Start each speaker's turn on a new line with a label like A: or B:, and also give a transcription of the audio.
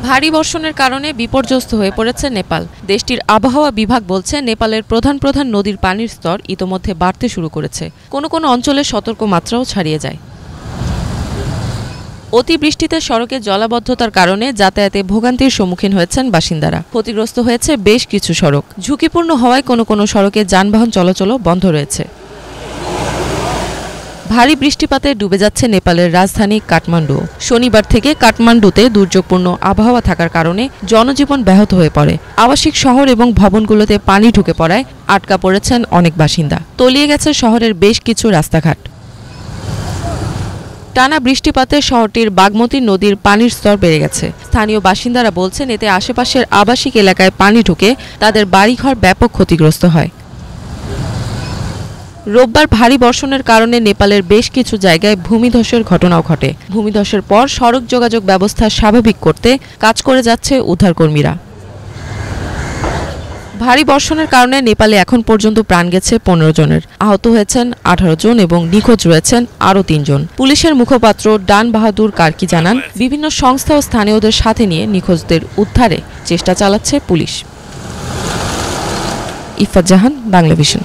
A: ভারী বর্ষণের কারণে বিপর্যস্ত হয়ে পড়েছে নেপাল। দেশটির আবহাওয়া বিভাগ বলছে নেপালের প্রধান প্রধান নদীর পানির স্তর ইতোমধ্যে বাড়তে শুরু করেছে। কোনো কোনো অঞ্চলে সতর্ক মাত্রাও ছাড়িয়ে যায়। অতিবৃষ্টিতে সড়কে জলাবদ্ধতার কারণে যাতায়াতে ভোগান্তির সম্মুখীন হয়েছেন বাসিন্দারা। ক্ষতিগ্রস্ত হয়েছে বেশ কিছু সড়ক। ঝুঁকিপূর্ণ হওয়ায় কোনো কোনো সড়কে যানবাহন চলাচলও বন্ধ রয়েছে। ভারী বৃষ্টিপাতে ডুবে যাচ্ছে নেপালের রাজধানী কাঠমান্ডু। শনিবার থেকে কাঠমান্ডুতে দুর্যোগপূর্ণ আবহাওয়া থাকার কারণে জনজীবন ব্যাহত হয়ে পড়ে। আবাসিক শহর এবং ভবনগুলোতে পানি ঢুকে পড়ায় আটকা পড়েছেন অনেক বাসিন্দা। তলিয়ে গেছে শহরের বেশ কিছু রাস্তাঘাট। টানা বৃষ্টিপাতে শহরটির বাগমতী নদীর পানির স্তর বেড়ে গেছে। স্থানীয় বাসিন্দারা বলছেন এতে আশেপাশের আবাসিক এলাকায় পানি ঢুকে তাদের বাড়িঘর ব্যাপক ক্ষতিগ্রস্ত হয়। রোববার ভারী বর্ষণের কারণে নেপালের বেশ কিছু জায়গায় ভূমিধসের ঘটনাও ঘটে। ভূমিধসের পর সড়ক যোগাযোগ ব্যবস্থা স্বাভাবিক করতে কাজ করে যাচ্ছে উদ্ধারকর্মীরা। ভারী বর্ষণের কারণে নেপালে এখন পর্যন্ত প্রাণ গেছে 15 জনের, আহত হয়েছেন 18 জন এবং নিখোঁজ রয়েছেন আরও 3 জন। পুলিশের মুখপাত্র ডান বাহাদুর কার্কি জানান, বিভিন্ন সংস্থা ও স্থানীয়দের সাথে নিয়ে নিখোঁজদের উদ্ধারে চেষ্টা চালাচ্ছে পুলিশ। ইফাত জাহান, বাংলা ভিশন।